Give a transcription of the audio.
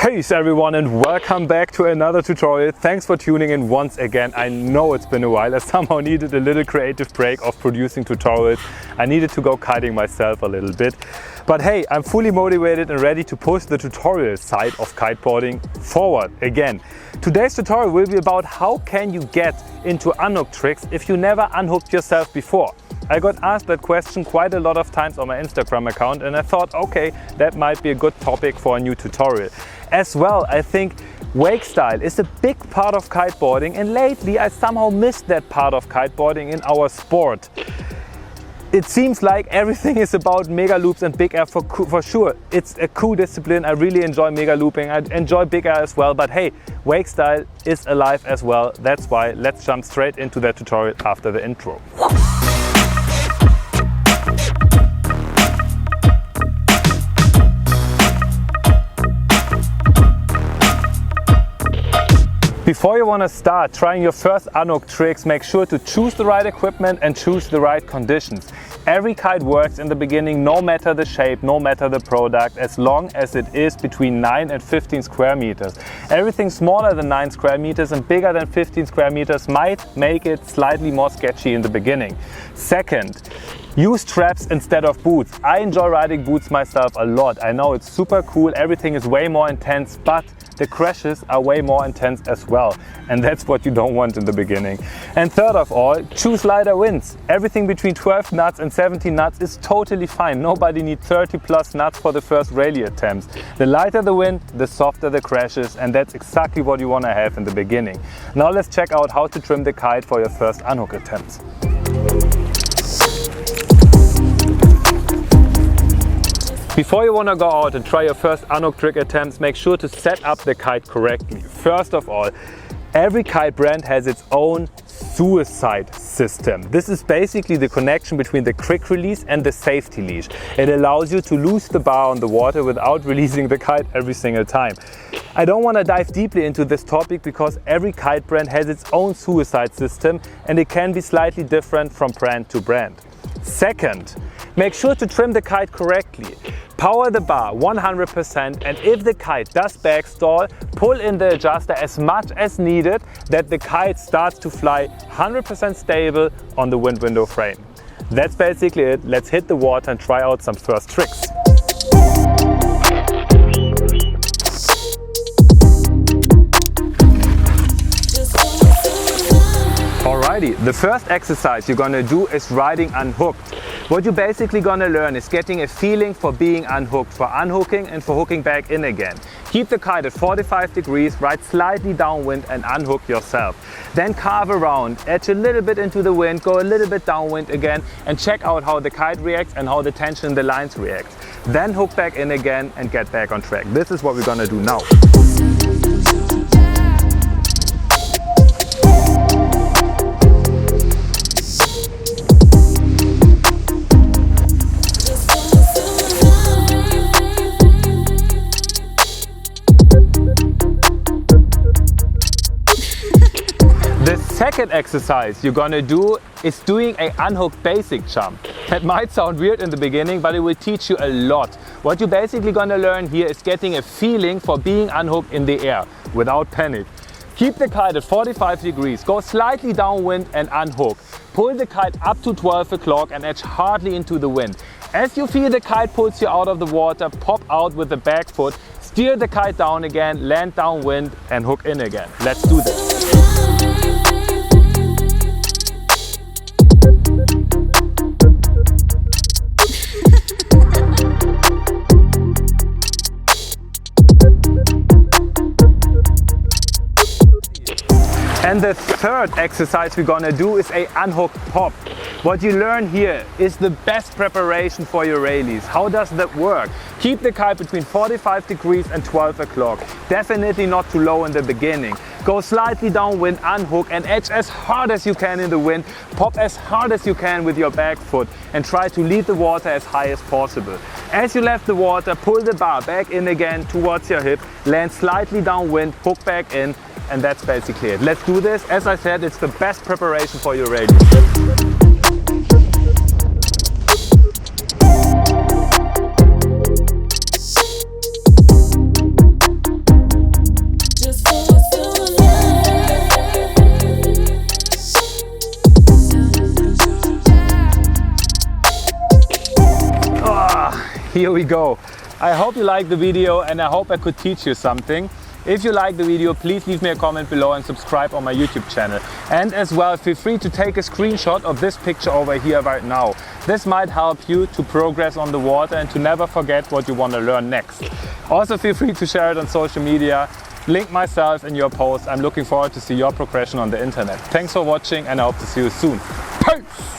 Peace everyone and welcome back to another tutorial. Thanks for tuning in once again. I know it's been a while. I somehow needed a little creative break of producing tutorials. I needed to go kiting myself a little bit. But hey, I'm fully motivated and ready to push the tutorial side of kiteboarding forward again. Today's tutorial will be about how can you get into unhook tricks if you never unhooked yourself before. I got asked that question quite a lot of times on my Instagram account and I thought, okay, that might be a good topic for a new tutorial. As well, I think wake style is a big part of kiteboarding and lately I somehow missed that part of kiteboarding in our sport. It seems like everything is about mega loops and big air for sure. It's a cool discipline. I really enjoy mega looping. I enjoy big air as well, but hey, wake style is alive as well. That's why let's jump straight into that tutorial after the intro. Before you want to start trying your first unhook tricks, make sure to choose the right equipment and choose the right conditions. Every kite works in the beginning, no matter the shape, no matter the product, as long as it is between 9 and 15 square meters. Everything smaller than 9 square meters and bigger than 15 square meters might make it slightly more sketchy in the beginning. Second, use straps instead of boots. I enjoy riding boots myself a lot. I know it's super cool, everything is way more intense, but the crashes are way more intense as well. And that's what you don't want in the beginning. And third of all, choose lighter winds. Everything between 12 knots and 17 knots is totally fine. Nobody needs 30 plus knots for the first rally attempts. The lighter the wind, the softer the crashes, and that's exactly what you want to have in the beginning. Now let's check out how to trim the kite for your first unhook attempts. Before you want to go out and try your first unhook trick attempts, make sure to set up the kite correctly. First of all, every kite brand has its own suicide system. This is basically the connection between the quick release and the safety leash. It allows you to loose the bar on the water without releasing the kite every single time. I don't want to dive deeply into this topic because every kite brand has its own suicide system and it can be slightly different from brand to brand. Second, make sure to trim the kite correctly. Power the bar 100% and if the kite does backstall, pull in the adjuster as much as needed that the kite starts to fly 100% stable on the wind window frame. That's basically it. Let's hit the water and try out some first tricks. Alrighty, the first exercise you're gonna do is riding unhooked. What you're basically gonna learn is getting a feeling for being unhooked, for unhooking and for hooking back in again. Keep the kite at 45 degrees, ride slightly downwind and unhook yourself. Then carve around, edge a little bit into the wind, go a little bit downwind again and check out how the kite reacts and how the tension in the lines reacts. Then hook back in again and get back on track. This is what we're gonna do now. The second exercise you're gonna do is doing a unhooked basic jump. That might sound weird in the beginning, but it will teach you a lot. What you're basically gonna learn here is getting a feeling for being unhooked in the air without panic. Keep the kite at 45 degrees, go slightly downwind and unhook. Pull the kite up to 12 o'clock and edge hardly into the wind. As you feel the kite pulls you out of the water, pop out with the back foot, steer the kite down again, land downwind and hook in again. Let's do this. And the third exercise we're gonna do is a unhooked pop. What you learn here is the best preparation for your rallies. How does that work? Keep the kite between 45 degrees and 12 o'clock. Definitely not too low in the beginning. Go slightly downwind, unhook and edge as hard as you can in the wind. Pop as hard as you can with your back foot and try to lead the water as high as possible. As you left the water, pull the bar back in again towards your hip, land slightly downwind, hook back in, and that's basically it. Let's do this. As I said, it's the best preparation for your rally. Here we go. I hope you liked the video and I hope I could teach you something. If you like the video, please leave me a comment below and subscribe on my YouTube channel. And as well, feel free to take a screenshot of this picture over here right now. This might help you to progress on the water and to never forget what you want to learn next. Also feel free to share it on social media. Link myself in your post. I'm looking forward to see your progression on the internet. Thanks for watching and I hope to see you soon. Peace!